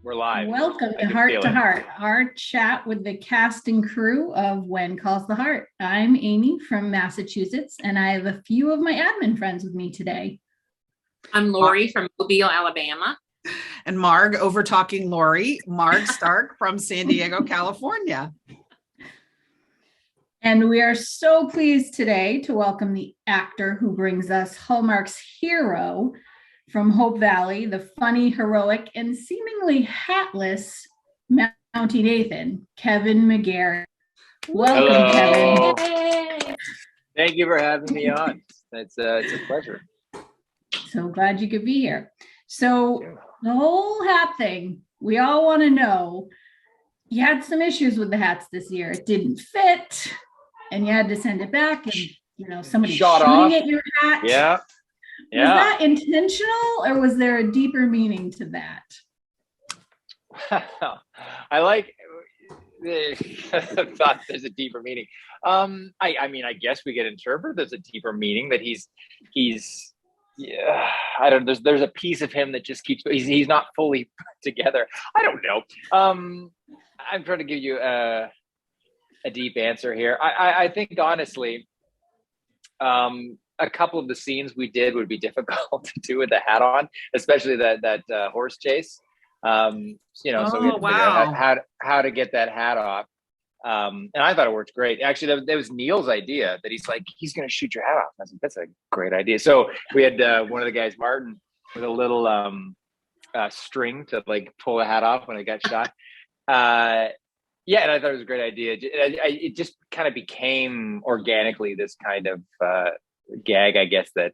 We're live. Welcome to Heart to Heart, our chat with the cast and crew of When Calls the Heart. I'm Amy from Massachusetts, and I have a few of my admin friends with me today. I'm Lori from Mobile, Alabama. And Marg, over talking Lori, Marg Stark from San Diego, California. And we are so pleased today to welcome the actor who brings us Hallmark's hero from Hope Valley, the funny, heroic, and seemingly hatless Mountie Nathan, Kevin McGarry. Welcome, Hello. Kevin. Thank you for having me on. It's a pleasure. So glad you could be here. So the whole hat thing, we all want to know, you had some issues with the hats this year. It didn't fit, and you had to send it back, and somebody Shot shooting off at your hat. Yeah. Was that intentional, or was there a deeper meaning to that? I thought there's a deeper meaning. I guess we could interpret there's a deeper meaning that he's I don't know. There's a piece of him that just keeps, he's not fully put together. I don't know. I'm trying to give you a deep answer here. I think honestly, a couple of the scenes we did would be difficult to do with the hat on, especially that horse chase. So we had to figure out how to get that hat off. And I thought it worked great. Actually, that was Neil's idea, that he's going to shoot your hat off. I was like, that's a great idea. So we had one of the guys, Martin, with a little string to pull the hat off when it got shot. And I thought it was a great idea. It just kind of became organically this kind of gag, I guess, that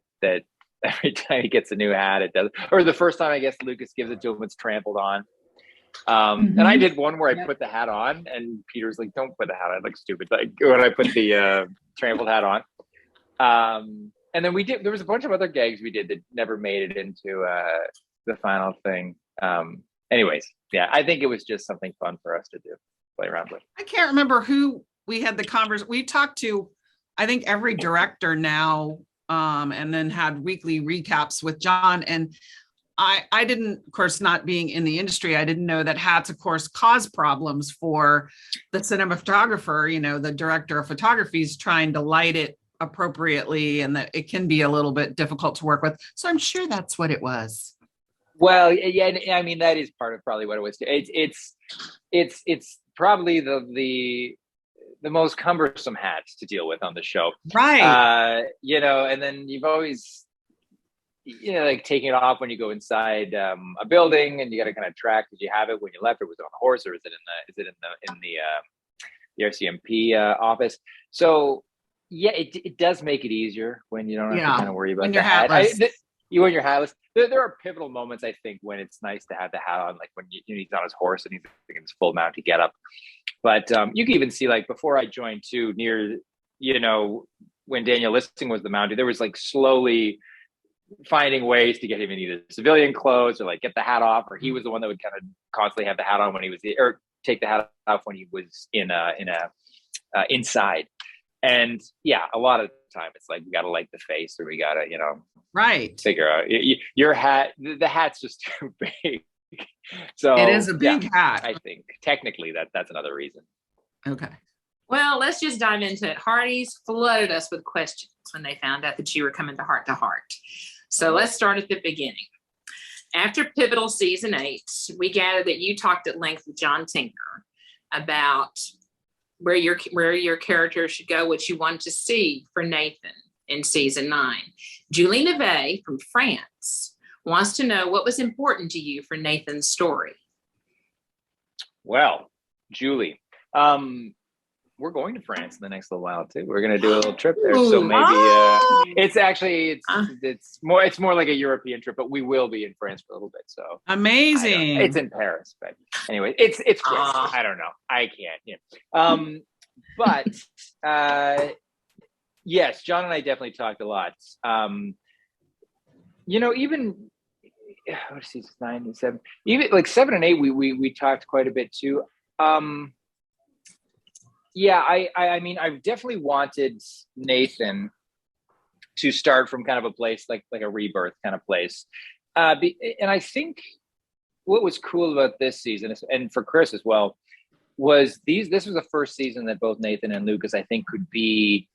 every time he gets a new hat, it does. Or the first time, I guess, Lucas gives it to him, it's trampled on. And I did one where I put the hat on, and Peter's like, "Don't put the hat on, it looks stupid." When I put the trampled hat on, and then there was a bunch of other gags we did that never made it into the final thing. Anyways, I think it was just something fun for us to do, play around with. I can't remember who we had the conversation. We talked to, I think, every director now, and then had weekly recaps with John. And I didn't, of course, not being in the industry, I didn't know that hats, of course, cause problems for the cinematographer. The director of photography is trying to light it appropriately, and that it can be a little bit difficult to work with. So I'm sure that's what it was. Well, yeah, I mean, that is part of probably what it was. It's probably the most cumbersome hats to deal with on the show. Right. And then you've always, taking it off when you go inside a building, and you got to kind of track, did you have it when you left, or was it on a horse, or is it in the RCMP office? So it does make it easier when you don't have to kind of worry about the hat. You and your hatless. There are pivotal moments, I think, when it's nice to have the hat on, like when he's on his horse and he's in his full Mountie getup. But you can even see, before I joined too, near, when Daniel Listing was the Mountie, there was slowly finding ways to get him in either civilian clothes or get the hat off, or he was the one that would kind of constantly have the hat on when he was or take the hat off when he was in a inside. And a lot of the time it's we got to light the face, or we got to, right, figure out your hat. The hat's just too big. So it is a big hat. I think technically that's another reason. Okay. Well, let's just dive into it. Hearties flooded us with questions when they found out that you were coming to Heart. So let's start at the beginning. After pivotal season 8, we gathered that you talked at length with John Tinker about where your character should go, what you want to see for Nathan in season 9. Julie Neve from France wants to know what was important to you for Nathan's story. Well, Julie, we're going to France in the next little while too. We're going to do a little trip there, so maybe it's more like a European trip, but we will be in France for a little bit. So amazing! It's in Paris, but anyway, it's great. I don't know. I can't. But yes, John and I definitely talked a lot. Even what is season 9 and 7, even 7 and 8, we talked quite a bit too. I mean, I've definitely wanted Nathan to start from kind of a place like a rebirth kind of place. And I think what was cool about this season, and for Chris as well, was this was the first season that both Nathan and Lucas, I think, could be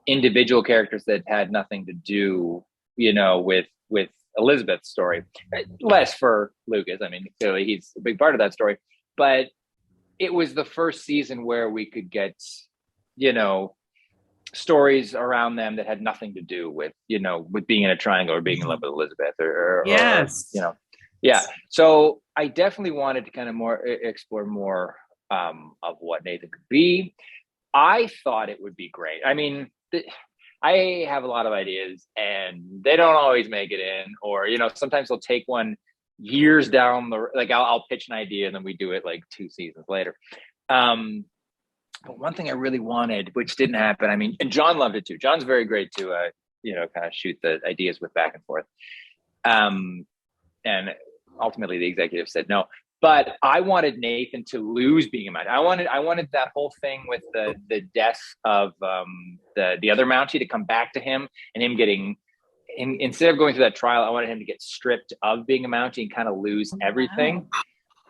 individual characters that had nothing to do, with Elizabeth's story. Less for Lucas. I mean, clearly he's a big part of that story, but it was the first season where we could get, stories around them that had nothing to do with, with being in a triangle or being in love with Elizabeth Yes. Yeah. So I definitely wanted to kind of explore more of what Nathan could be. I thought it would be great. I mean, I have a lot of ideas and they don't always make it in, or, sometimes they'll take one years down I'll pitch an idea and then we do it like 2 seasons later. But one thing I really wanted, which didn't happen, I mean, and John loved it too. John's very great to, kind of shoot the ideas with back and forth. And ultimately the executive said no. But I wanted Nathan to lose being a Mountie. I wanted that whole thing with the death of the other Mountie to come back to him, and him getting, instead of going through that trial, I wanted him to get stripped of being a Mountie and kind of lose everything,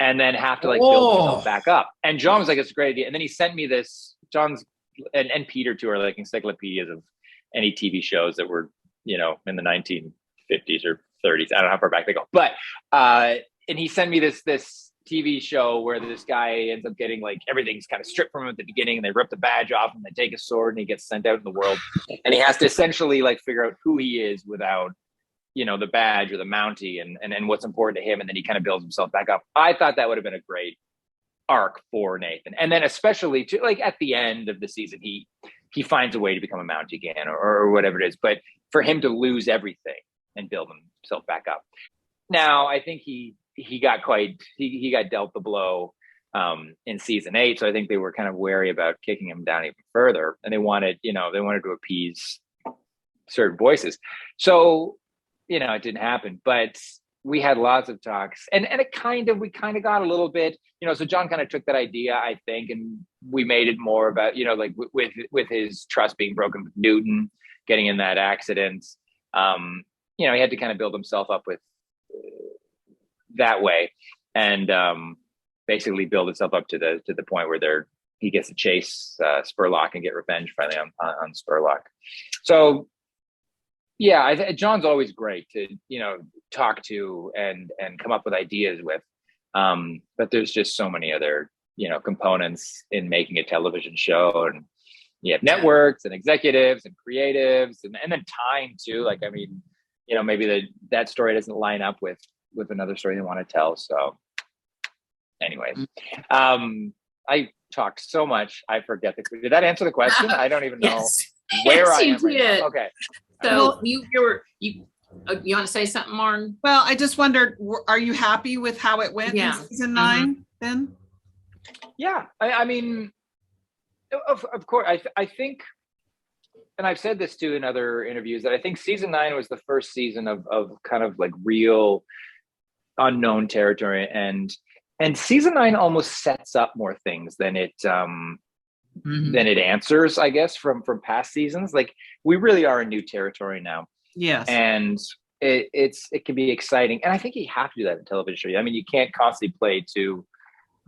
and then have to build himself back up. And John was like, "It's a great idea." And then he sent me this. John's and Peter too are like encyclopedias of any TV shows that were in the 1950s or 30s. I don't know how far back they go, but. And he sent me this TV show where this guy ends up getting everything's kind of stripped from him at the beginning, and they rip the badge off and they take his sword and he gets sent out in the world, and he has to essentially figure out who he is without the badge or the Mountie and what's important to him, and then he kind of builds himself back up. I thought that would have been a great arc for Nathan, and then especially to at the end of the season he finds a way to become a Mountie again or whatever it is, but for him to lose everything and build himself back up. Now I think he got dealt the blow in season 8. So I think they were kind of wary about kicking him down even further. And they wanted to appease certain voices. So, it didn't happen, but we had lots of talks and we kind of got a little bit, so John kind of took that idea, I think, and we made it more about, with his trust being broken with Newton, getting in that accident. He had to kind of build himself up with, that way, and basically build itself up to the point where he gets to chase Spurlock and get revenge finally on Spurlock. So yeah, John's always great to talk to and come up with ideas with, but there's just so many other components in making a television show, and you have networks and executives and creatives and then time too. Maybe that story doesn't line up with another story they want to tell. So anyways, I talked so much, I forget did that answer the question? I don't even know where I am right now. Okay. So you want to say something, Martin? Well, I just wondered, are you happy with how it went in season 9 then? Yeah. I mean, of course, I think, and I've said this too in other interviews, that I think season 9 was the first season of kind of real unknown territory, and season 9 almost sets up more things than it answers, I guess, from past seasons. We really are in new territory now. Yes. And it can be exciting, and I think you have to do that in television. I mean, you can't constantly play to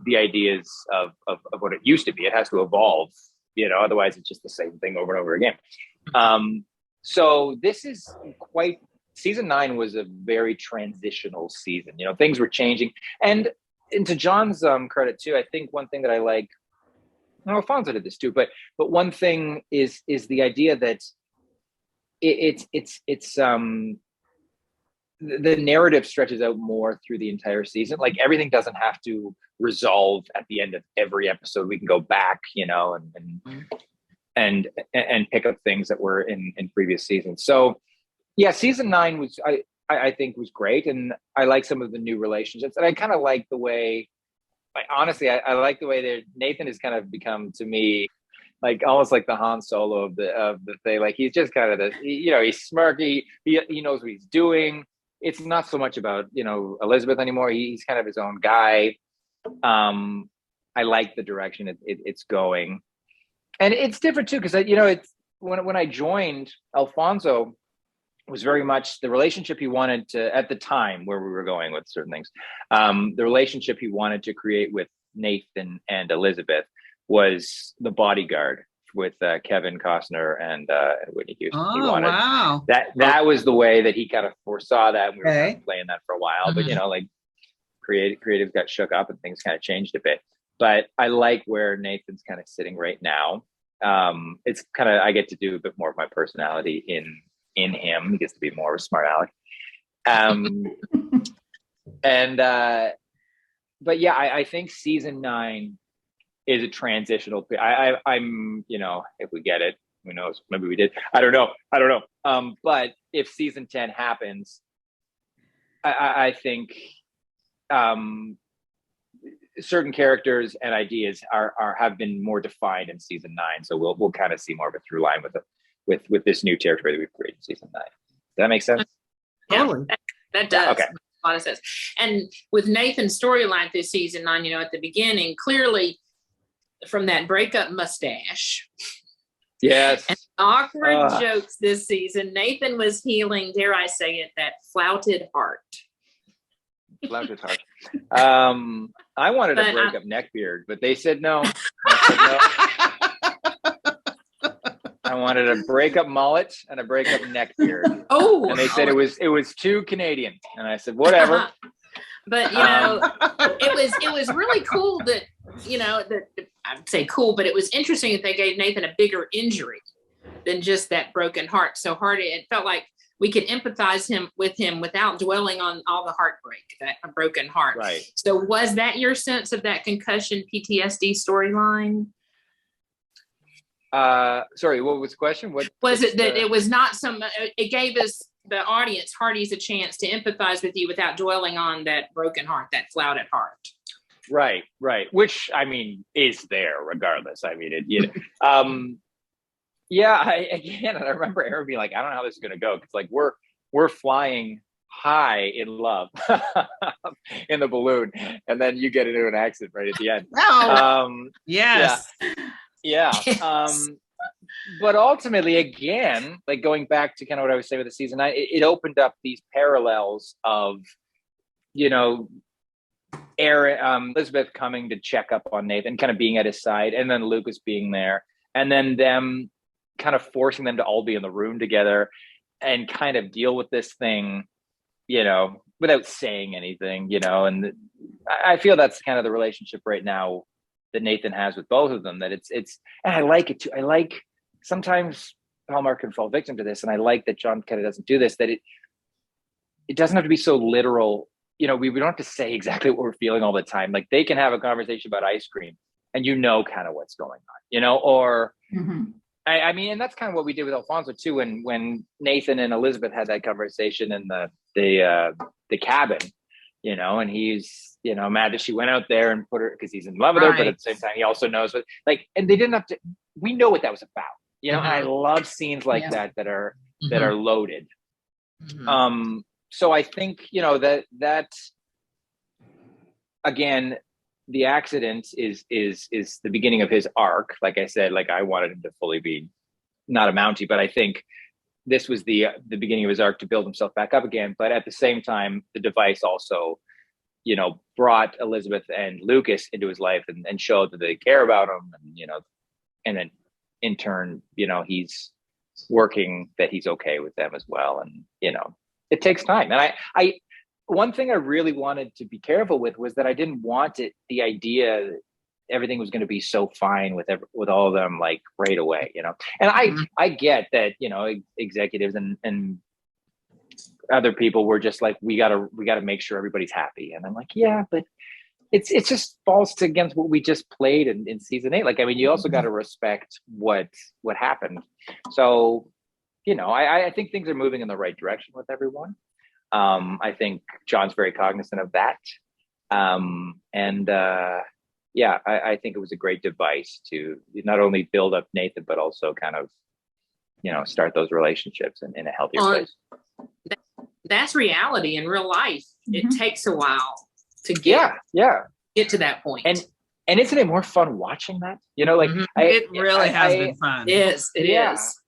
the ideas of what it used to be. It has to evolve, otherwise it's just the same thing over and over again. So this is season 9 was a very transitional season. Things were changing, and to John's credit too, I think one thing that I like, Alfonso did this too, but one thing is the idea that it's the narrative stretches out more through the entire season. Everything doesn't have to resolve at the end of every episode. We can go back, and pick up things that were in previous seasons. So yeah, season 9 was, I think was great. And I like some of the new relationships, and I kind of like the way, honestly, I like the way that Nathan has kind of become, to me, almost like the Han Solo of the thing. He's just kind of he's smirky. He knows what he's doing. It's not so much about, Elizabeth anymore. He's kind of his own guy. I like the direction it's going. And it's different too, because it's when I joined, Alfonso was very much the relationship he wanted to, at the time where we were going with certain things, the relationship he wanted to create with Nathan and Elizabeth was the bodyguard with Kevin Costner and Whitney Houston. Oh, He wanted wow. that was the way that he kind of foresaw that. And we were kind Okay. of playing that for a while, but you know, like creatives got shook up and things kind of changed a bit. But I like where Nathan's kind of sitting right now. It's kind of, I get to do a bit more of my personality in him. He gets to be more of a smart aleck. But yeah, I think season 9 is a transitional. I'm, you know, if we get it, who knows? Maybe we did. I don't know. But if season 10 happens, I think certain characters and ideas have been more defined in season 9. So we'll kind of see more of a through line with this new territory that we've created in season 9. Does that make sense? Yeah, that does. Okay. A lot of sense. And with Nathan's storyline through season 9, you know, at the beginning, clearly from that breakup mustache. Yes. And awkward jokes this season, Nathan was healing, dare I say it, that flouted heart. Flouted heart. I wanted to break up neckbeard, but they said no. I wanted a break up mullet and a break up neckbeard. Oh, and they said it was too Canadian, and I said whatever. But you know, it was really cool that, you know, that I'd say cool, but it was interesting that they gave Nathan a bigger injury than just that broken heart. So it felt like we could empathize with him without dwelling on all the heartbreak, that a broken heart. Right. So was that your sense of that concussion PTSD storyline? Sorry, what was the question? What was it that it was not it gave us, the audience, Hearties, a chance to empathize with you without dwelling on that broken heart, that flouted heart. Right. Which, I mean, is there regardless. I mean, I remember Aaron being like, I don't know how this is going to go. Cause like we're flying high in love in the balloon. And then you get into an accident right at the end. Oh, yes. Yeah. But ultimately, again, like going back to kind of what I was saying with the season 9, it opened up these parallels of, you know, Elizabeth coming to check up on Nathan, kind of being at his side, and then Lucas being there, and then them kind of forcing them to all be in the room together and kind of deal with this thing, you know, without saying anything, you know. And I feel that's kind of the relationship right now that Nathan has with both of them, that it's, and I like it too. I like, sometimes Hallmark can fall victim to this, and I like that John kind of doesn't do this, that it doesn't have to be so literal. You know, we don't have to say exactly what we're feeling all the time. Like they can have a conversation about ice cream and you know kind of what's going on, you know, or I mean, and that's kind of what we did with Alfonso too, when Nathan and Elizabeth had that conversation in the cabin, you know, and he's, you know, mad that she went out there and put her, because he's in love with her, but at the same time he also knows what, like, and they didn't have to, we know what that was about, you know. And I love scenes like that are loaded. So I think, you know, that again, the accident is the beginning of his arc. Like I said, like I wanted him to fully be not a Mountie, but I think this was the beginning of his arc to build himself back up again. But at the same time, the device also, you know, brought Elizabeth and Lucas into his life and showed that they care about him, and, you know, and then in turn, you know, he's working that he's okay with them as well. And, you know, it takes time. And I one thing I really wanted to be careful with was that I didn't want the idea that everything was going to be so fine with all of them, like right away, you know. And I get that, you know, executives and other people were just like, we gotta make sure everybody's happy. And I'm like, yeah, but it's just falls against what we just played in season 8. Like, I mean, you also got to respect what happened. So, you know, I think things are moving in the right direction with everyone. I think John's very cognizant of that. Yeah, I think it was a great device to not only build up Nathan, but also kind of, you know, start those relationships in a healthier place. That's reality in real life. It takes a while to get to that point. And isn't it more fun watching that? You know, like it really has been fun. It is.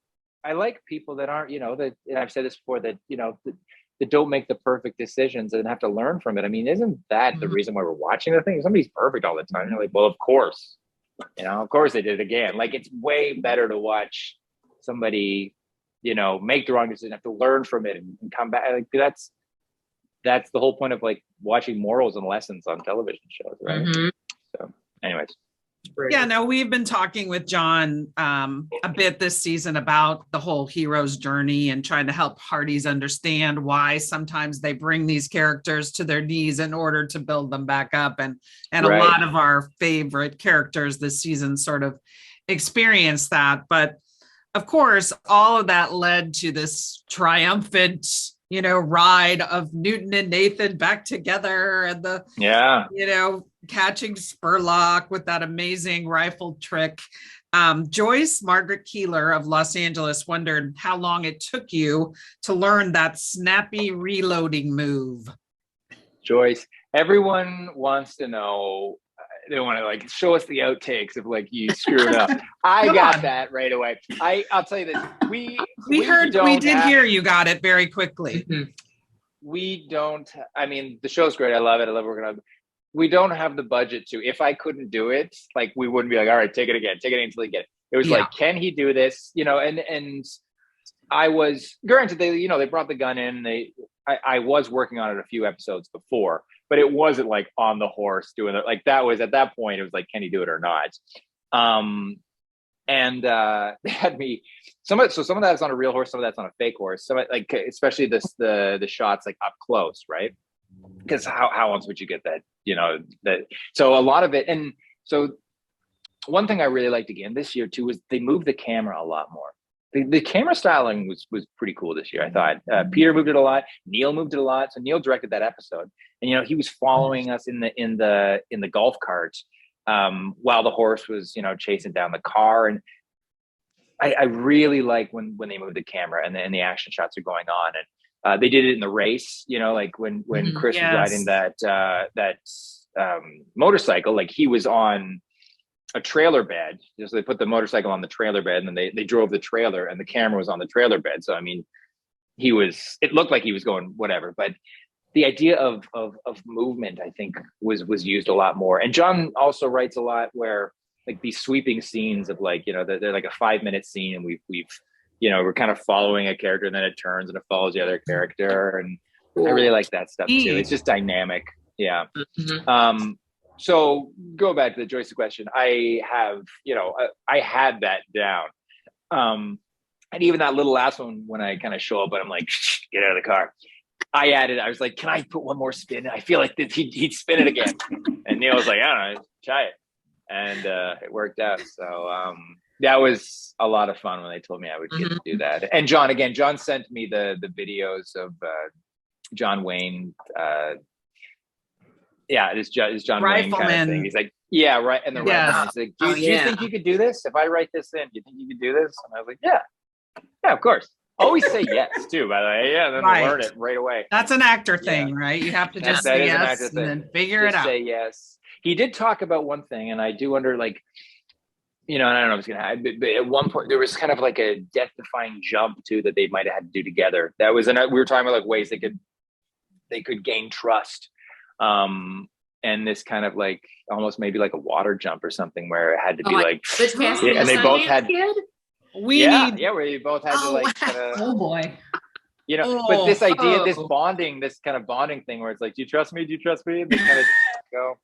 I like people that aren't, that, and I've said this before, that, that don't make the perfect decisions and have to learn from it. I mean, isn't that the reason why we're watching the thing? Somebody's perfect all the time. You're like, well, of course, they did it again. Like, it's way better to watch somebody, make the wrong decision, have to learn from it and come back. Like, that's the whole point of like watching morals and lessons on television shows, right? So anyways. Yeah, no, we've been talking with John a bit this season about the whole hero's journey and trying to help Hearties understand why sometimes they bring these characters to their knees in order to build them back up. And a lot of our favorite characters this season sort of experienced that. But of course, all of that led to this triumphant, ride of Newton and Nathan back together, and catching Spurlock with that amazing rifle trick. Joyce Margaret Keeler of Los Angeles wondered how long it took you to learn that snappy reloading move. Joyce, everyone wants to know. They want to like show us the outtakes of like you screwed up. I got that right away. I'll tell you this. We did hear you got it very quickly. We don't. I mean, the show's great. I love it. I love working on it. We don't have the budget to. If I couldn't do it, like we wouldn't be like, all right, take it again, take it until you get it. It was like, can he do this? And I was granted they brought the gun in. I was working on it a few episodes before, but it wasn't like on the horse doing it. Like that was at that point, it was like, can he do it or not? They had me some of that's on a real horse, some of that's on a fake horse. Some like especially the shots like up close, right? Because how else would you get that? So a lot of it, and so one thing I really liked again this year too was they moved the camera a lot more. The camera styling was pretty cool this year. I thought Peter moved it a lot. Neil moved it a lot. So Neil directed that episode, and he was following us in the golf cart while the horse was chasing down the car. And I really like when they moved the camera and the action shots are going on. And they did it in the race. Like when Chris was riding that motorcycle, like he was on a trailer bed. So they put the motorcycle on the trailer bed, and then they drove the trailer, and the camera was on the trailer bed. So I mean, it looked like he was going whatever, but the idea of movement, I think, was used a lot more. And John also writes a lot where like these sweeping scenes of like, they're like a 5-minute scene, and we're kind of following a character, and then it turns and it follows the other character. And I really like that stuff too. It's just dynamic. Yeah. So go back to the Joyce question. I have, I had that down. And even that little last one, when I kind of show up, but I'm like, get out of the car. I was like, can I put one more spin? I feel like he'd spin it again. And Neil was like, I don't know, try it. And it worked out. So that was a lot of fun when they told me I would get to do that. And John sent me the videos of John Wayne. It's John Wayne kind of thing. He's like, yeah, right. And the rifleman, he's like, do you think you could do this? If I write this in, do you think you could do this? And I was like, yeah, of course. Always say yes too, by the way. Yeah, then learn it right away. That's an actor thing, right? You have to just say yes and then figure it out. Say yes. He did talk about one thing, and I do wonder, like, and I don't know if it's gonna happen, but at one point there was kind of like a death-defying jump too that they might have had to do together. That was, and we were talking about like ways they could gain trust. And this kind of like almost maybe like a water jump or something where it had to be and they both had. Where you both had to like oh boy, but this idea, this kind of bonding thing where it's like, do you trust me, and they kind of go,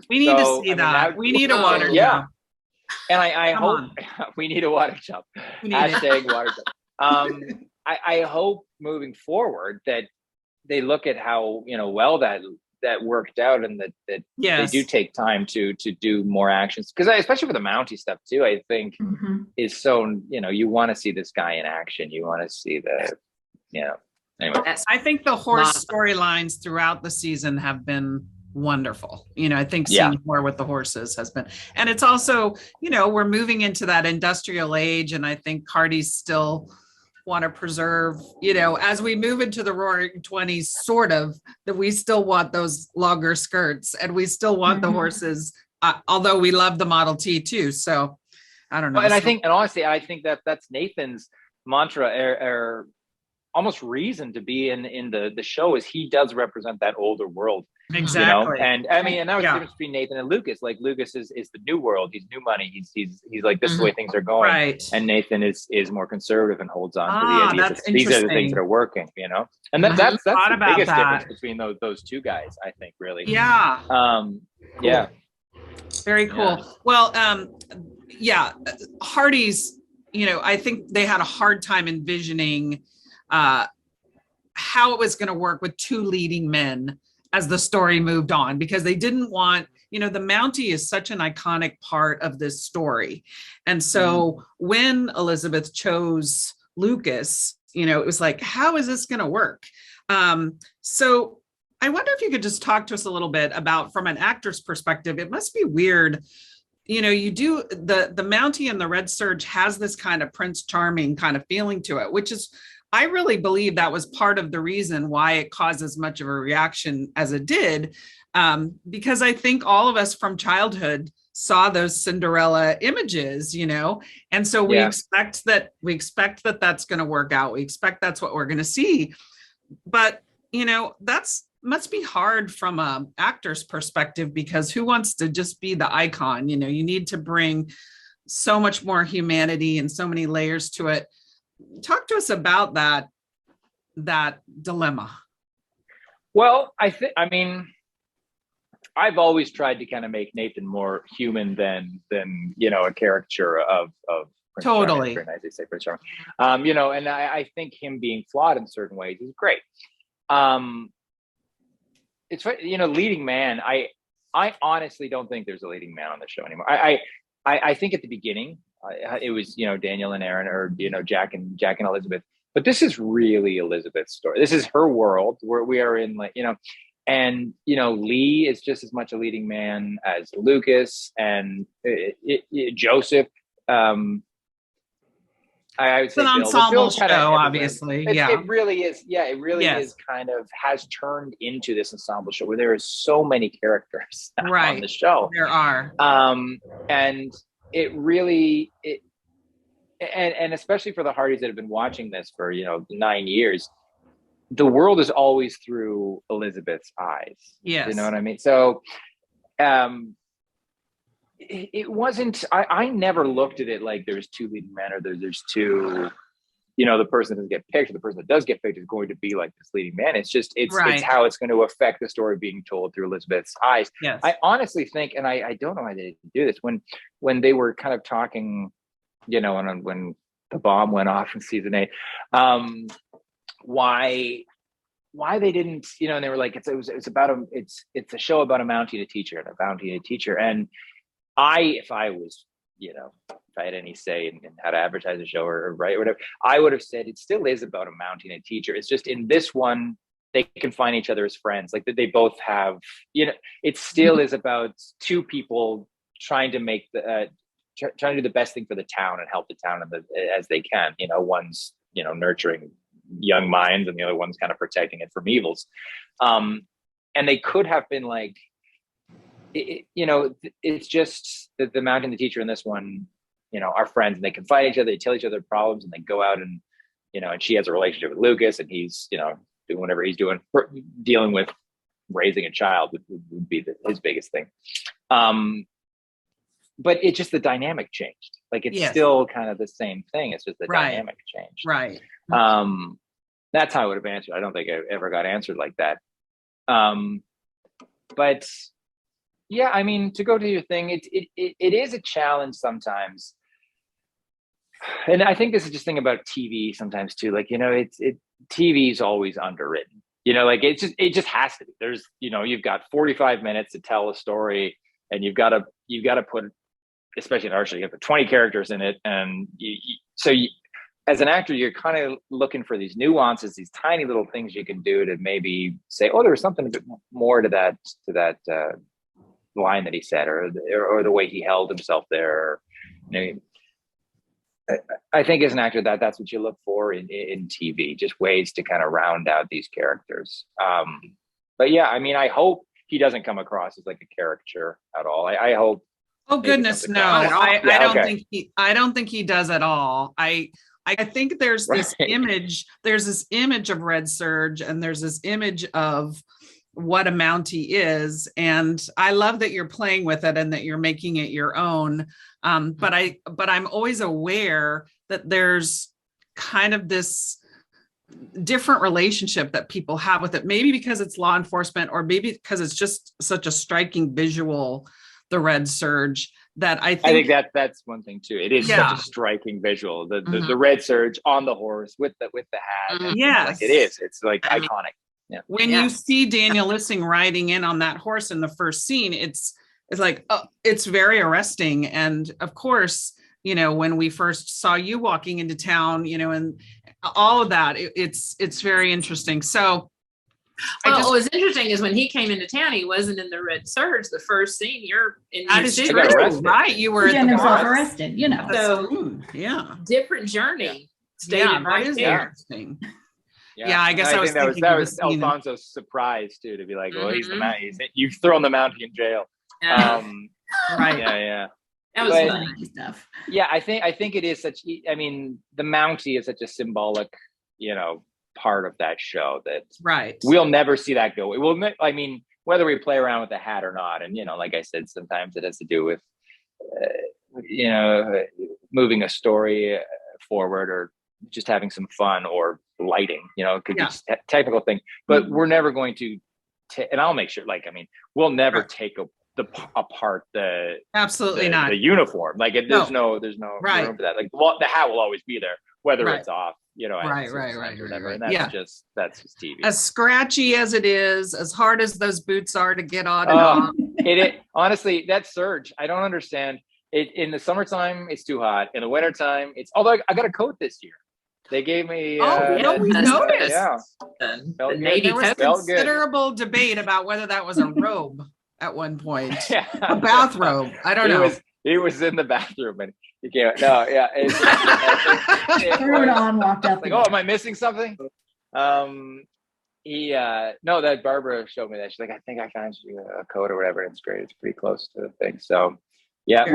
we need to see that. We need a water jump. And I hope we need a water jump. Hashtag water jump. I hope moving forward that they look at how well that worked out, and that they do take time to do more actions, because especially for the Mountie stuff too, I think is so you want to see this guy in action, you want to see anyway. I think the horse storylines throughout the season have been wonderful. I think seeing more with the horses has been, and it's also we're moving into that industrial age, and I think Hearties still want to preserve, as we move into the roaring 20s, sort of, that we still want those longer skirts, and we still want the horses, although we love the Model T too. So I don't know. And honestly, I think that's Nathan's mantra or almost reason to be in the show is he does represent that older world. Exactly. And I mean, and that was the difference between Nathan and Lucas. Like Lucas is the new world, he's new money, he's like, this is the way things are going. Right. And Nathan is more conservative and holds on to the idea that these are the things that are working, And that's the biggest difference between those two guys, I think, really. Yeah. Cool. Yeah. Very cool. Yeah. Well, Hearties, I think they had a hard time envisioning how it was going to work with two leading men as the story moved on, because they didn't want, the Mountie is such an iconic part of this story. And so when Elizabeth chose Lucas, it was like, how is this going to work? So I wonder if you could just talk to us a little bit about, from an actor's perspective, it must be weird. You do the Mountie and the Red Surge has this kind of Prince Charming kind of feeling to it, which is, I really believe that was part of the reason why it caused as much of a reaction as it did. Because I think all of us from childhood saw those Cinderella images, and so we expect that that's going to work out. We expect that's what we're going to see. But, that's must be hard from a actor's perspective, because who wants to just be the icon? You need to bring so much more humanity and so many layers to it. Talk to us about that dilemma. Well, I've always tried to kind of make Nathan more human than a caricature of Prince totally. Charming, as they say, Prince Charming. And I think him being flawed in certain ways is great. It's leading man. I honestly don't think there's a leading man on the show anymore. I think at the beginning it was Daniel and Aaron, or Jack and Elizabeth, but this is really Elizabeth's story. This is her world where we are in, and Lee is just as much a leading man as Lucas and Joseph. I would say it's an ensemble show, obviously. It really is. Yeah, it really is kind of has turned into this ensemble show where there is so many characters on the show. There are. And it really, and especially for the Hearties that have been watching this for, 9 years, the world is always through Elizabeth's eyes. Yes. You know what I mean? So, it wasn't, I never looked at it like there's two leading men, or there's two, the person that doesn't get picked, or the person that does get picked is going to be like this leading man. It's just, it's how it's going to affect the story being told through Elizabeth's eyes. Yes. I honestly think, and I don't know why they didn't do this, when they were kind of talking, when the bomb went off in season 8, why they didn't, and they were like, it's about it's a show about a Mountie and a teacher, and a Mountie and a teacher. And if I was, if I had any say in how to advertise a show or write or whatever, I would have said it still is about a Mountie and a teacher. It's just in this one, they can find each other as friends. Like they both have, it still is about two people trying to make trying to do the best thing for the town and help the town as they can. One's, nurturing young minds, and the other one's kind of protecting it from evils. And they could have been like, it's just that the Mountie and the teacher in this one, are friends, and they can fight each other, they tell each other problems, and they go out and, and she has a relationship with Lucas, and he's, doing whatever he's doing, dealing with raising a child would be his biggest thing. But it's just the dynamic changed. Like it's still kind of the same thing. It's just the dynamic changed. Right. That's how I would have answered. I don't think I ever got answered like that. But yeah, to go to your thing, it is a challenge sometimes. And I think this is just thing about TV sometimes too. Like, TV is always underwritten. It just has to be. There's, you've got 45 minutes to tell a story, and you've got to put, especially in art show, you have 20 characters in it, and so as an actor, you're kind of looking for these nuances, these tiny little things you can do to maybe say, oh, there was something a bit more to that line that he said, or the way he held himself there. I think as an actor, that's what you look for in TV, just ways to kind of round out these characters. But yeah, I hope he doesn't come across as like a caricature at all. I hope. Oh goodness, no! I don't think he does at all. I I think there's this Right. image of Red Surge, and there's this image of what a Mountie is. And I love that you're playing with it and that you're making it your own. But I'm always aware that there's kind of this different relationship that people have with it, maybe because it's law enforcement, or maybe because it's just such a striking visual, the Red Surge, that I think that's one thing too. It is Yeah. such a striking visual. The Mhm. the Red Surge on the horse with the hat. And, Yes. like it is. It's like I mean, iconic. Yeah. when Yeah. you see Daniel Lissing riding in on that horse in the first scene, it's like, oh, it's very arresting. And of course, you know, when we first saw you walking into town, you know, and all of that, it's very interesting. So Well, what was interesting is when he came into town, he wasn't in the Red Surge. The first scene, you're in that your is suit. I got true, arrested. right? You were at Getting the himself bar. arrested, you know. At the So- saloon. Yeah. Different journey stated Yeah, that right is there. interesting. Yeah, I guess I was think that was thinking of the scene. Alfonso's surprise too, to be like, well, he's the Mhm. Mountie. You've thrown the Mountie in jail. Right. Yeah. That was but- funny. Funny stuff. Yeah, I think it is such. I mean, the Mountie is such a symbolic, part of that show that Right. we'll never see that go. It will. I mean, whether we play around with the hat or not, and like I said, sometimes it has to do with, moving a story forward, or just having some fun, or lighting. It could be Yeah. just a technical thing, but Mhm. we're never going to. And I'll make sure. We'll never Right. take apart Absolutely not. the uniform. There's no Right. room for that. The hat will always be there, whether Right. it's off. at Right, certain right, times right, or whatever. right, And yeah. that's just TV. As scratchy as it is, as hard as those boots are to get on and Oh, off. Honestly, that surge, I don't understand. In the summertime, it's too hot. In the wintertime, although I got a coat this year. They gave me. We noticed. Yeah. The Felt good. Navy There was coat. Felt good. considerable debate about whether that was a robe at one point. Yeah. A bathrobe. I don't know. He was in the bathroom and he came. No, yeah. Threw it on, walked out the Like, door. am I missing something? No, that Barbara showed me that. She's like, I think I found you a coat or whatever. It's great. It's pretty close to the thing. So yeah, Sure.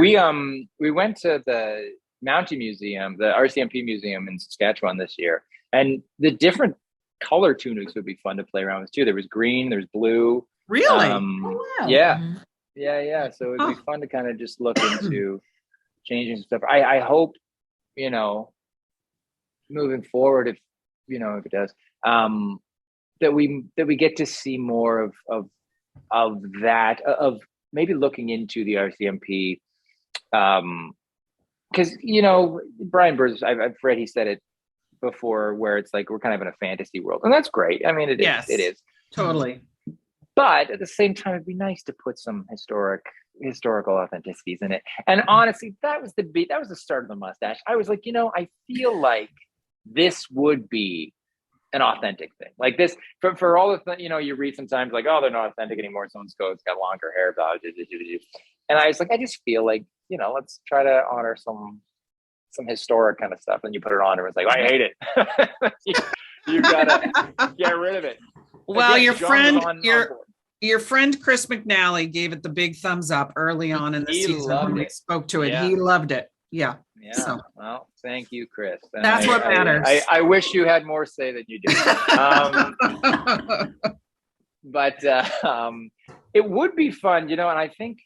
we went to the Mountie Museum, the RCMP Museum in Saskatchewan this year, and the different color tunics would be fun to play around with too. There was green, there's blue. Really? Oh, wow. Yeah, Mhm. yeah. So it'd be Huh. fun to kind of just look into changing some stuff. I hope, moving forward, if it does, that we get to see more of that, of maybe looking into the RCMP, because Brian Burns, I've read he said it before, where it's like we're kind of in a fantasy world, and that's great. I mean, it is. Yes. It is. Totally. But at the same time, it'd be nice to put some historical authenticities in it. And honestly, that was the start of the mustache. I was like, I feel like this would be an authentic thing. Like this, for all the you read sometimes like, oh, they're not authentic anymore. Someone's got longer hair. Blah, blah, blah, blah, blah. And I was like, I just feel like, let's try to honor some historic kind of stuff. And you put it on, and it was like, I hate it. you gotta get rid of it. Well, Again, your John friend, was on board. your friend Chris McNally gave it the big thumbs up early on in the He season loved when we it. spoke to it. Yeah. He loved it. Yeah. Yeah. So. Well, thank you, Chris. And That's what matters. I wish you had more say than you do. But it would be fun, and I think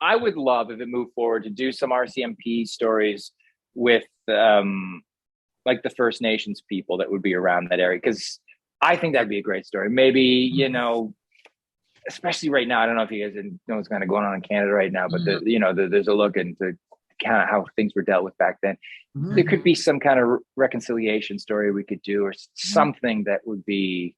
I would love, if it moved forward, to do some RCMP stories with like the First Nations people that would be around that area, because I think that'd be a great story. Maybe, especially right now, I don't know if you guys know what's kind of going on in Canada right now, but there's a look into kind of how things were dealt with back then. Mhm. There could be some kind of reconciliation story we could do, or something that would be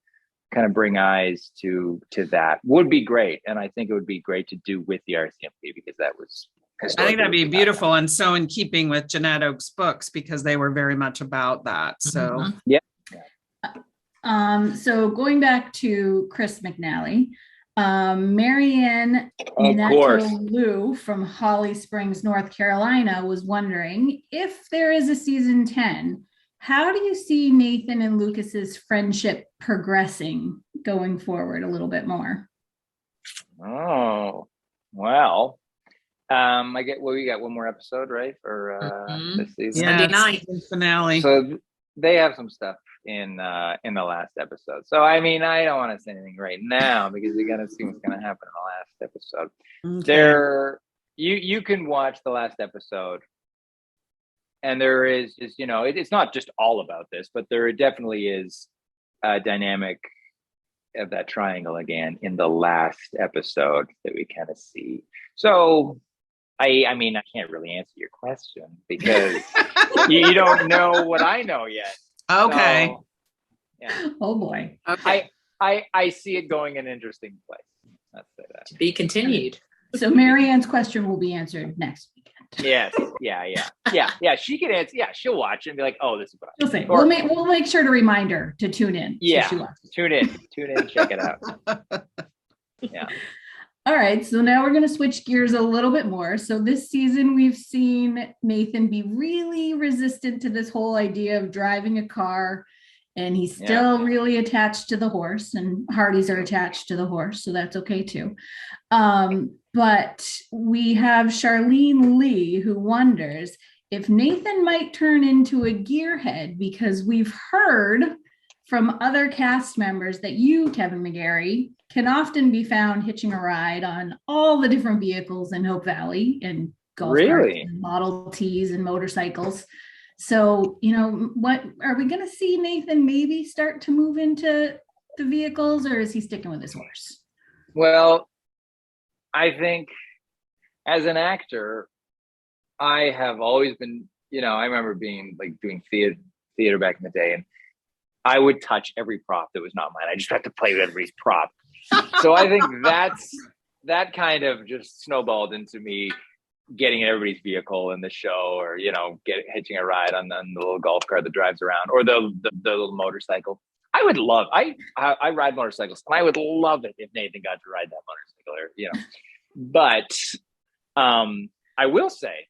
kind of bring eyes to that. Would be great. And I think it would be great to do with the RCMP, because that was I think that'd be beautiful, and so in keeping with Jeanette Oak's books, because they were very much about that. So Mhm. So going back to Chris McNally, Marianne Of course. Lou from Holly Springs, North Carolina, was wondering if there is a season 10, how do you see Nathan and Lucas's friendship progressing going forward a little bit more? Oh, well, We got one more episode, right, for this season. Sunday night finale. So they have some stuff in the last episode. So I mean, I don't want to say anything right now because we got to see what's going to happen in the last episode. Okay. You can watch the last episode, and there is it's not just all about this, but there definitely is a dynamic of that triangle again in the last episode that we kind of see. So I mean, I can't really answer your question because you don't know what I know yet. Okay. So, yeah. Oh boy. Okay. I see it going in an interesting place. Let's say that. To be continued. So Marianne's question will be answered next weekend. Yes. Yeah. She can answer. Yeah, she'll watch it and be like, "Oh, this is what She'll say, we'll make sure to remind her to tune in. Yeah. So she watches. Tune in, check it out." Yeah. All right, so now we're going to switch gears a little bit more. So this season, we've seen Nathan be really resistant to this whole idea of driving a car, and he's still really attached to the horse, and Hearties are attached to the horse, so that's okay too. But we have Charlene Lee, who wonders if Nathan might turn into a gearhead, because we've heard from other cast members that you, Kevin McGarry, can often be found hitching a ride on all the different vehicles in Hope Valley, and golf carts and Model Ts and motorcycles. So, what are we going to see Nathan maybe start to move into the vehicles, or is he sticking with his horse? Well, I think as an actor, I have always been, I remember being like doing theater back in the day, and I would touch every prop that was not mine. I just had to play with everybody's prop. So I think that kind of just snowballed into me getting in everybody's vehicle in the show, or hitching a ride on the little golf cart that drives around, or the little motorcycle. I would love. I ride motorcycles, and I would love it if Nathan got to ride that motorcycle. But I will say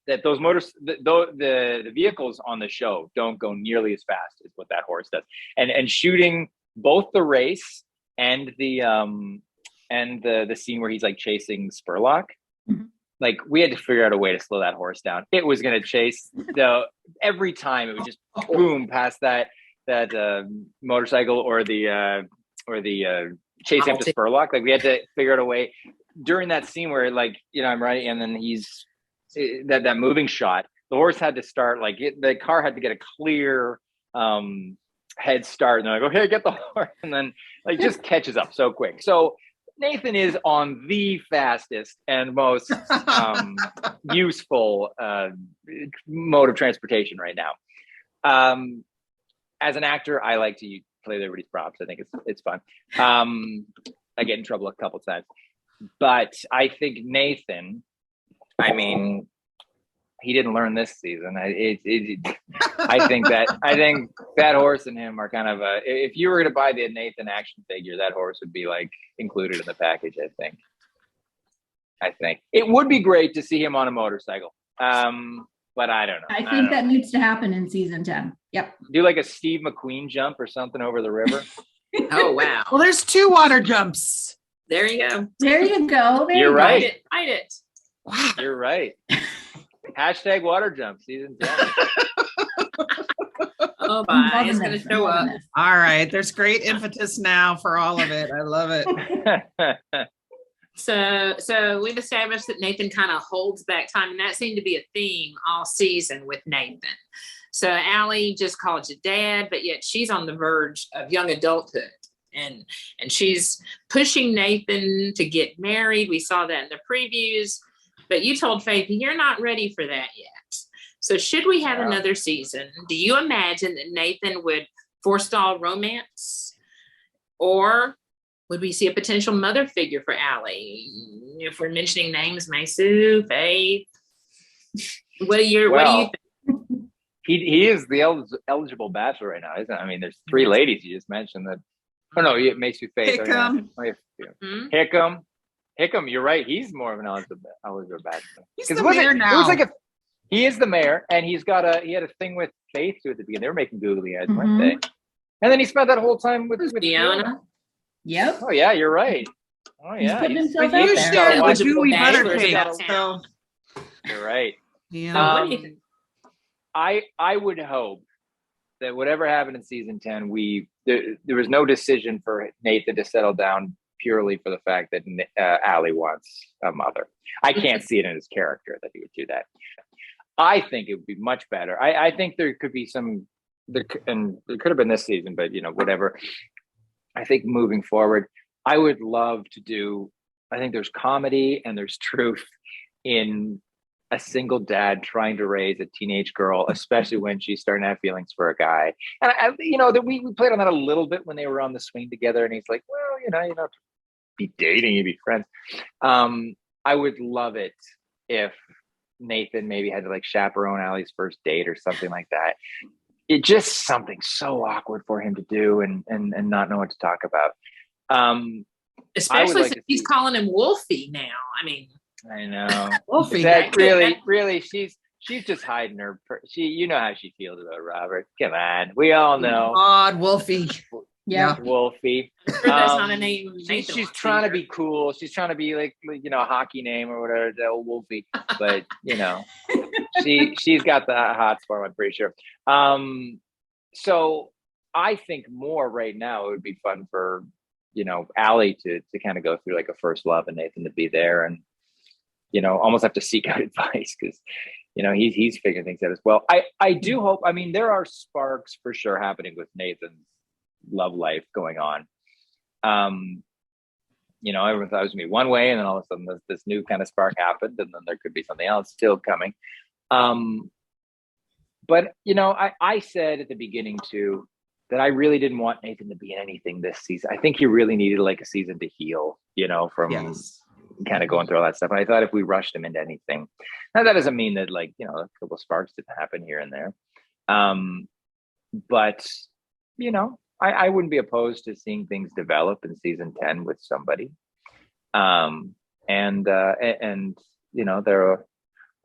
that those the vehicles on the show don't go nearly as fast as what that horse does, and shooting both the race and the scene where he's like chasing Spurlock. Mm-hmm. Like, we had to figure out a way to slow that horse down. It was going to chase every time. It would just boom past that motorcycle or the chase after Spurlock. Like, we had to figure out a way during that scene where I'm riding, and then he's that moving shot. The horse had to start the car had to get a clear head start, and they're like, "Okay, get the horse," and then just catches up so quick. So Nathan is on the fastest and most useful mode of transportation right now. As an actor, I like to play with everybody's props. I think it's fun. I get in trouble a couple times, but I think Nathan, he didn't learn this season. I think that horse and him are kind of if you were going to buy the Nathan action figure, that horse would be included in the package. I think it would be great to see him on a motorcycle. But I don't know. I think that needs to happen in season 10. Yep. Do a Steve McQueen jump or something over the river. Oh, wow. Well, there's 2 water jumps. There you go. There you go. You're right. Hide it. Wow. You're right. Hashtag water jump season 10. Oh my, it's going to show up. All right. There's great impetus now for all of it. I love it. So we've established that Nathan kind of holds back time, and that seemed to be a theme all season with Nathan. So Allie just called you dad, but yet she's on the verge of young adulthood, and she's pushing Nathan to get married. We saw that in the previews, but you told Faith you're not ready for that yet. So should we have another season? Do you imagine that Nathan would forestall romance, or would we see a potential mother figure for Allie? If we're mentioning names, Maysu, Faith, what do you think? He is the eligible bachelor right now, isn't it? I mean, there's 3 ladies you just mentioned that. Oh no, Maysu, Faith. Hickam, you're right. He's more of an eligible bachelor. He's the mayor now. He is the mayor, and he had a thing with Faith too at the beginning. They were making googly eyes, weren't they? And then he spent that whole time with Fiona. Yep. Oh yeah, you're right. Oh He's yeah, putting himself But out you there. shared Watch the Dewey Bachelor's Buttercake, about so You're right. yeah. What do you think? I would hope that whatever happened in season 10, there was no decision for Nathan to settle down purely for the fact that Allie wants a mother. I can't see it in his character that he would do that. I think it would be much better. I think there could be and it could have been this season, but whatever. I think moving forward, I would love to do. I think there's comedy and there's truth in a single dad trying to raise a teenage girl, especially when she's starting to have feelings for a guy. And that we played on that a little bit when they were on the swing together. And he's like, well, you don't have to be dating, you be friends. I would love it if Nathan maybe had to like chaperone Allie's first date or something like that. It just something so awkward for him to do and not know what to talk about. Especially since he's calling him Wolfie now. I mean, I know. Wolfie. That really, she's just hiding her. You know how she feels about Robert. Come on, we all know. God, Wolfie. Yeah. Wolfie. I'm sure that's not a name. She's trying to be cool. She's trying to be like a hockey name or whatever, the old Wolfie. But she's got the hot spot, I'm pretty sure. So I think more right now it would be fun for Allie to kind of go through like a first love and Nathan to be there and almost have to seek out advice because he's figuring things out as well. I do hope. I mean, there are sparks for sure happening with Nathan's love life going on. Everyone thought it was gonna be one way, and then all of a sudden this new kind of spark happened, and then there could be something else still coming. But I said at the beginning too that I really didn't want Nathan to be in anything this season. I think he really needed like a season to heal, from kind of going through all that stuff. And I thought if we rushed him into anything, now that doesn't mean that a couple of sparks didn't happen here and there. But I wouldn't be opposed to seeing things develop in season 10 with somebody. And there are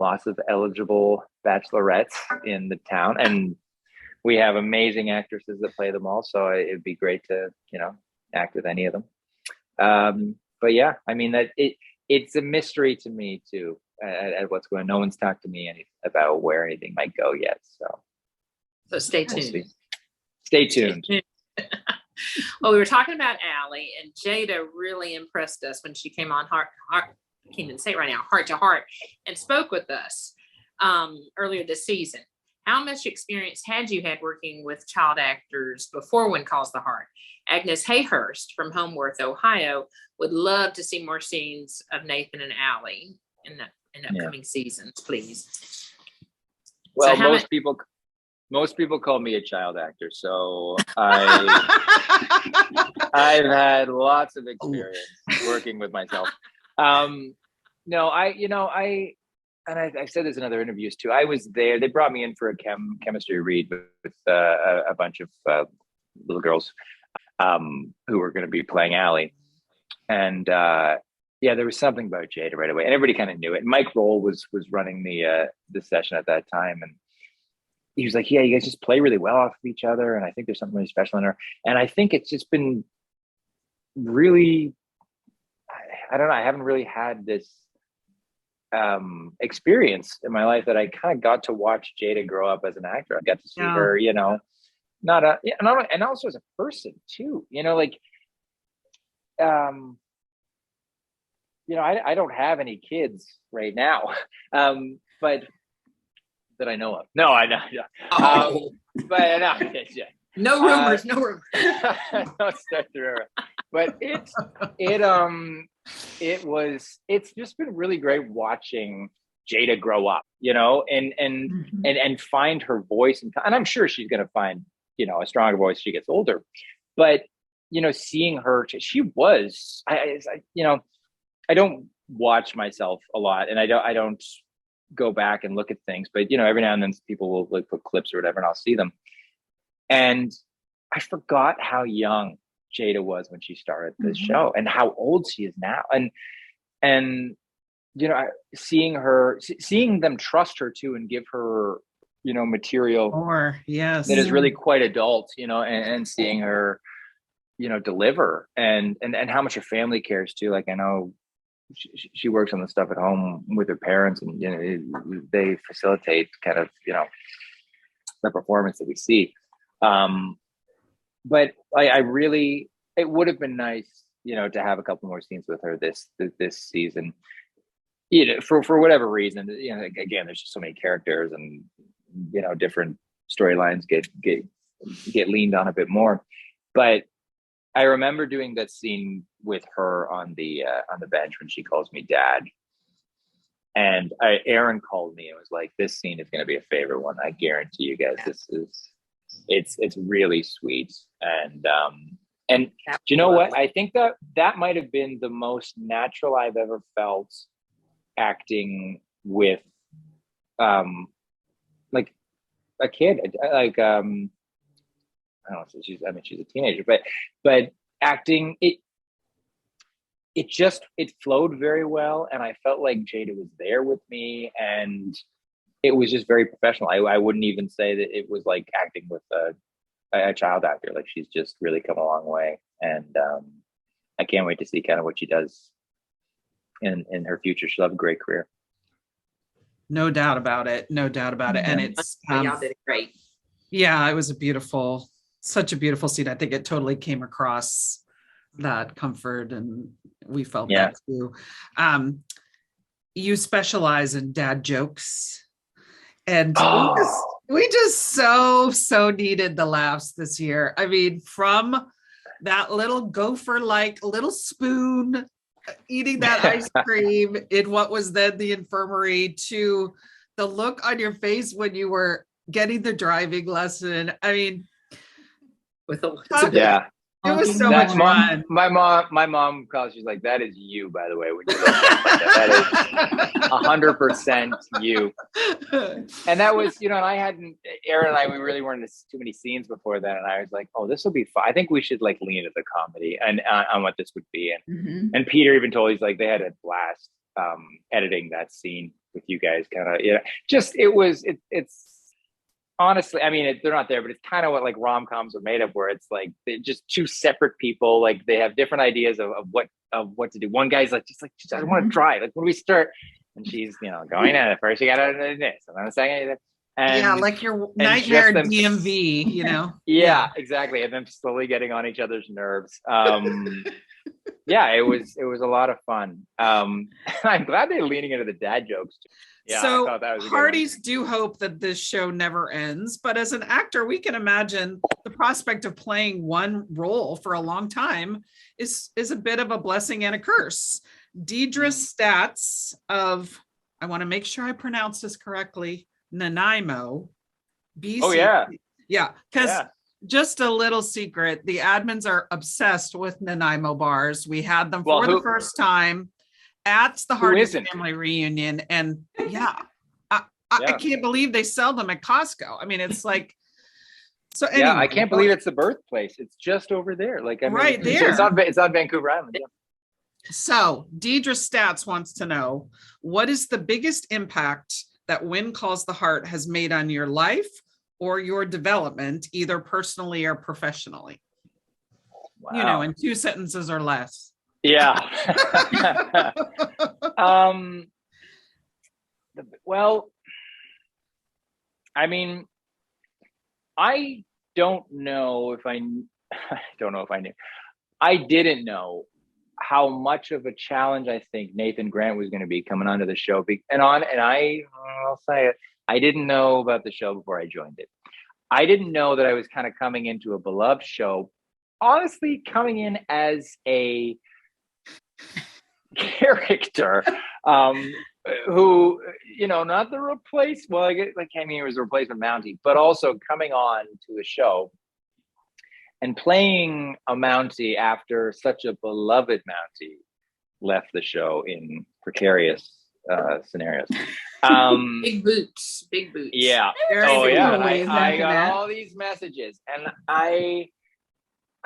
lots of eligible bachelorettes in the town, and we have amazing actresses that play them all. So it'd be great to, act with any of them. But yeah, I mean it's a mystery to me too at what's going on. No one's talked to me about where anything might go yet. So stay tuned. Stay tuned. Well, we were talking about Allie, and Jada really impressed us when she came on I can't even say it right now, Heart to Heart, and spoke with us earlier this season. How much experience had you had working with child actors before When Calls the Heart? Agnes Hayhurst from Homeworth, Ohio, would love to see more scenes of Nathan and Allie in upcoming seasons, please. Well, most people call me a child actor, so I've had lots of experience working with myself. I've said this in other interviews too. I was there. They brought me in for a chemistry read with a bunch of little girls who were going to be playing Allie. And there was something about Jada right away, and everybody kind of knew it. Mike Roll was running the session at that time, and he was like, "Yeah, you guys just play really well off of each other, and I think there's something really special in her." And I think it's just been really, I don't know. I haven't really had this experience in my life that I kind of got to watch Jada grow up as an actor. I got to see her, and also as a person too. I don't have any kids right now, but that I know of. No, I know. But no, no rumors, no rumors. Don't start the rumor. But it's just been really great watching Jada grow up, and find her voice, and I'm sure she's going to find a stronger voice as she gets older. But seeing her, I don't watch myself a lot, and I don't go back and look at things, but every now and then people will like put clips or whatever, and I'll see them. And I forgot how young Jada was when she started this show, and how old she is now. And seeing them trust her too, and give her material that is really quite adult, and seeing her deliver, and how much her family cares too. Like, I know she works on the stuff at home with her parents, and they facilitate kind of the performance that we see. But I really, it would have been nice to have a couple more scenes with her this season, for whatever reason. Again, there's just so many characters, and different storylines get leaned on a bit more. But I remember doing that scene with her on the bench when she calls me dad, and Aaron called me and was like, "This scene is going to be a favorite one. I guarantee you guys. It's really sweet." And do you know what? I think that might have been the most natural I've ever felt acting with like a kid. Like I don't know, she's a teenager, but acting, it flowed very well, and I felt like Jada was there with me, and it was just very professional. I wouldn't even say that it was like acting with a child actor. Like, she's just really come a long way, and I can't wait to see kind of what she does in her future. She'll have a great career. No doubt about it. No doubt about it. And it's y'all did great. Yeah, it was such a beautiful scene. I think it totally came across that comfort, and we felt that too. You specialize in dad jokes, and we just so needed the laughs this year. I mean, from that little gopher-like little spoon eating that ice cream in what was then the infirmary, to the look on your face when you were getting the driving lesson. I mean, it was so much fun. My mom calls. She's like, "That is you, by the way." When you look that is 100% you. And that was, and Aaron and I, we really weren't in too many scenes before that, and I was like, "Oh, this will be fun. I think we should like lean into the comedy and on what this would be." And Peter even told, he's like, they had a blast editing that scene with you guys. Kind of, it's. Honestly, I mean, they're not there, but it's kind of what like rom-coms are made of, where it's like they're just two separate people. Like, they have different ideas of what to do. One guy's like, I want to drive. Like, when do we start? And she's, going at it first. You got to do this, and then the second. And like your nightmare DMV, Yeah, exactly. And then slowly getting on each other's nerves. It was a lot of fun. I'm glad they're leaning into the dad jokes too. Yeah, so I thought that was a good Hearties one. do hope that this show never ends, but as an actor, we can imagine the prospect of playing one role for a long time is a bit of a blessing and a curse. Deidre Stats of, I want to make sure I pronounce this correctly, Nanaimo, BC. Oh yeah. Yeah, because just a little secret, the admins are obsessed with Nanaimo bars. We had them for the first time at the Hearties family reunion, and I can't believe they sell them at Costco. I mean, it's like, so anyway, I can't believe it's the birthplace. It's just over there. Like, I mean, right there. It's on Vancouver Island. Yeah. So Deidre Stats wants to know, what is the biggest impact that When Calls the Heart has made on your life or your development, either personally or professionally? Wow. In 2 sentences or less. Yeah. Well, I mean, I don't know if I knew. I didn't know how much of a challenge I think Nathan Grant was going to be coming onto the show. I'll say it, I didn't know about the show before I joined it. I didn't know that I was kind of coming into a beloved show, honestly, coming in as a character who, not the replace. Well, it was a replacement Mountie, but also coming on to the show and playing a Mountie after such a beloved Mountie left the show in precarious scenarios. Big boots. Yeah. Oh yeah. I got all these messages, and I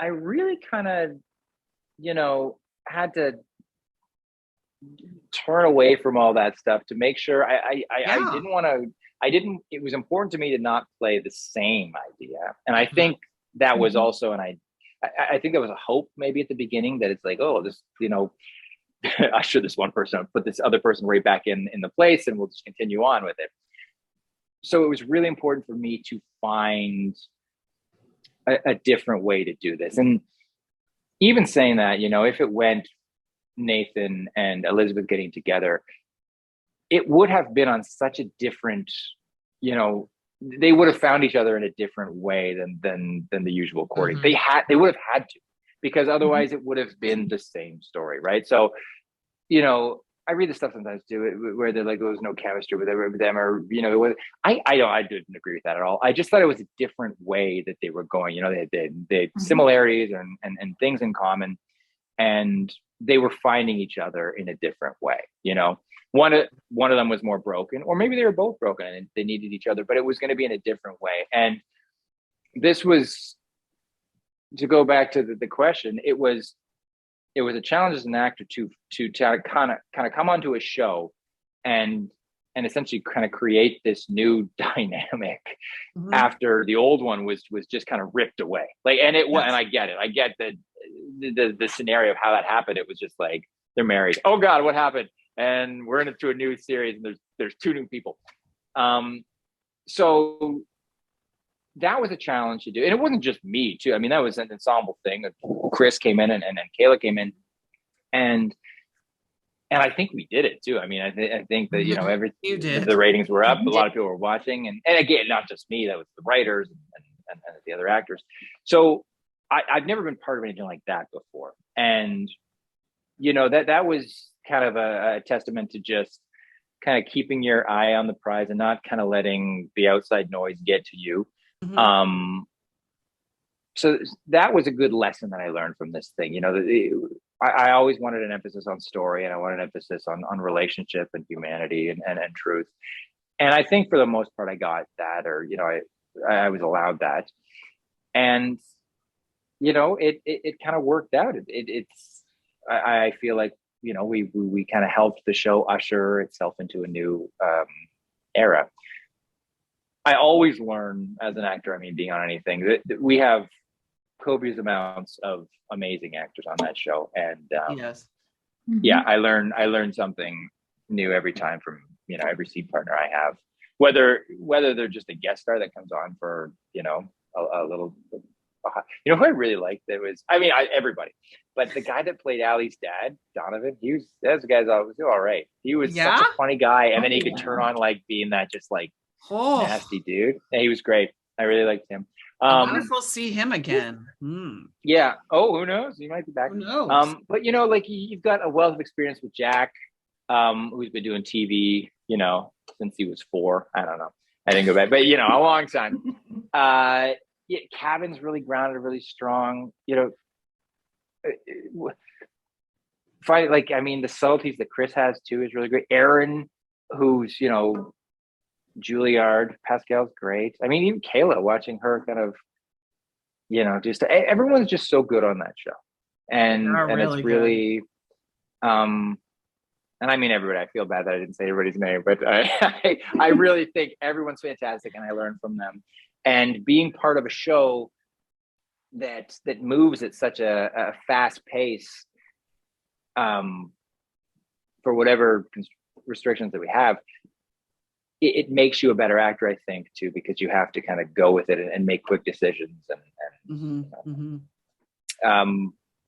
really kind of, had to turn away from all that stuff to make sure I didn't want to. It was important to me to not play the same idea, and I think that was also, and I think there was a hope maybe at the beginning that it's like, oh, this, usher this one person, put this other person right back in the place, and we'll just continue on with it. So it was really important for me to find a different way to do this. And even saying that, if it went Nathan and Elizabeth getting together, it would have been on such a different, they would have found each other in a different way than the usual courting. Mhm. They would have had to, because otherwise it would have been the same story, right? So, I read the stuff sometimes too, where they're like, there was no chemistry with them, or I didn't agree with that at all. I just thought it was a different way that they were going. They had similarities and things in common, and they were finding each other in a different way. One of them was more broken, or maybe they were both broken and they needed each other, but it was going to be in a different way. And this was, to go back to the question, it was a challenge as an actor to kind of come onto a show and essentially kind of create this new dynamic after the old one was just kind of ripped away. And I get it. I get the scenario of how that happened. It was just like, they're married. Oh God, what happened? And we're into a new series, and there's two new people. So that was a challenge to do. And it wasn't just me too. I mean, that was an ensemble thing. Chris came in and Kayla came in, and I think we did it too. I mean, I think that, the ratings were up. A lot of people were watching, and again, not just me, that was the writers and the other actors. So I've never been part of anything like that before. And, that was kind of a testament to just kind of keeping your eye on the prize and not kind of letting the outside noise get to you. So that was a good lesson that I learned from this thing. I always wanted an emphasis on story, and I wanted an emphasis on relationship and humanity and truth. And I think for the most part, I got that, or, I was allowed that. And, it kind of worked out. I feel like, we kind of helped the show usher itself into a new era. I always learn as an actor, I mean, being on anything, that we have copious amounts of amazing actors on that show. And yeah, I learn something new every time from, every scene partner I have, whether they're just a guest star that comes on for, a little, who I really liked, that was, everybody, but the guy that played Allie's dad, Donovan, that guy's always all right. He was such a funny guy. And then he could turn on being that just nasty dude. And he was great. I really liked him. I wonder if we'll see him again. Yeah. Oh, who knows? He might be back. Who knows? But you've got a wealth of experience with Jack, who's been doing TV, since he was 4. I don't know. I didn't go back, but a long time. Kevin's really grounded, really strong. The subtleties that Chris has too is really great. Aaron, who's Juilliard, Pascal's great. I mean, even Kayla, watching her kind of, just everyone's just so good on that show, and it's really, and I mean everybody. I feel bad that I didn't say everybody's name, but I really think everyone's fantastic, and I learned from them. And being part of a show that moves at such a fast pace, for whatever restrictions that we have, it makes you a better actor, I think, too, because you have to kind of go with it and make quick decisions.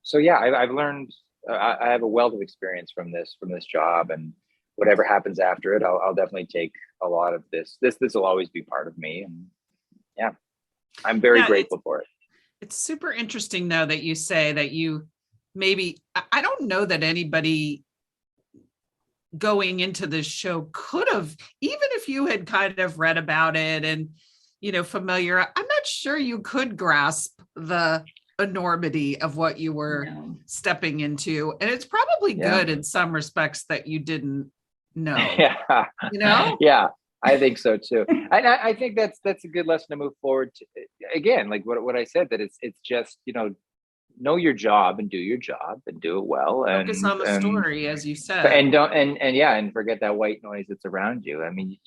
So yeah, I've learned. I have a wealth of experience from this job, and whatever happens after it, I'll definitely take a lot of this. This will always be part of me, and yeah, I'm very grateful for it. It's super interesting, though, that you say that you maybe, I don't know that anybody going into this show could have, even if you had kind of read about it and, familiar, I'm not sure you could grasp the enormity of what you were stepping into. And it's probably good in some respects that you didn't know. Yeah, I think so too. I think that's a good lesson to move forward to. Again, like what I said, that it's just, know your job and do your job and do it well. Focus on the story, as you said. And forget that white noise that's around you. I mean,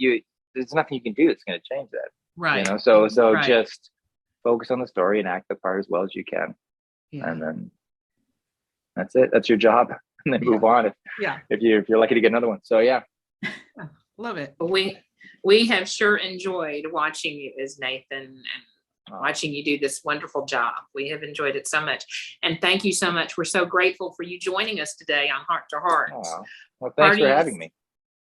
there's nothing you can do that's going to change that. Right. So just focus on the story and act the part as well as you can. and then that's it. That's your job, and then move on. If you're lucky to get another one. So yeah. Love it. We have sure enjoyed watching you as Nathan and watching you do this wonderful job. We have enjoyed it so much. And thank you so much. We're so grateful for you joining us today on Heart to Heart. Oh, well, thanks for having me.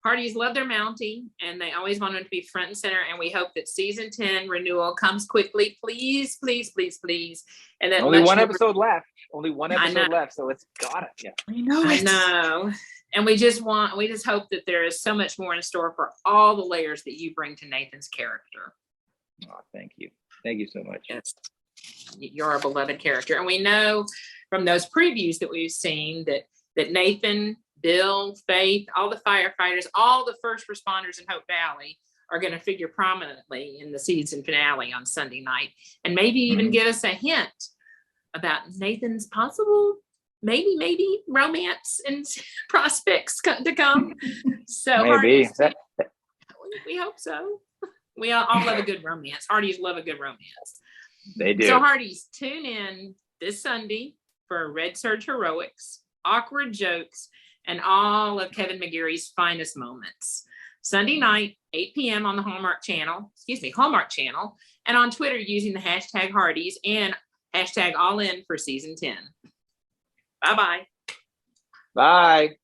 Hearties love their Mountie, and they always want them to be front and center. And we hope that season 10 renewal comes quickly. Please, please, please, please. And that only one episode left. Only one episode left. So it's got it. Yeah. I know. And we just hope that there is so much more in store for all the layers that you bring to Nathan's character. Oh, thank you. Thank you so much. Yes. You're a beloved character. And we know from those previews that we've seen that Nathan, Bill, Faith, all the firefighters, all the first responders in Hope Valley are going to figure prominently in the season finale on Sunday night. And maybe even give us a hint about Nathan's possible maybe romance and prospects to come. So maybe. We hope so. We all love a good romance. Hearties love a good romance. They do. So Hearties, tune in this Sunday for Red Surge Heroics, awkward jokes, and all of Kevin McGarry's finest moments. Sunday night, 8 p.m. on the Hallmark Channel, and on Twitter using the hashtag Hearties and hashtag all in for season 10. Bye-bye. Bye.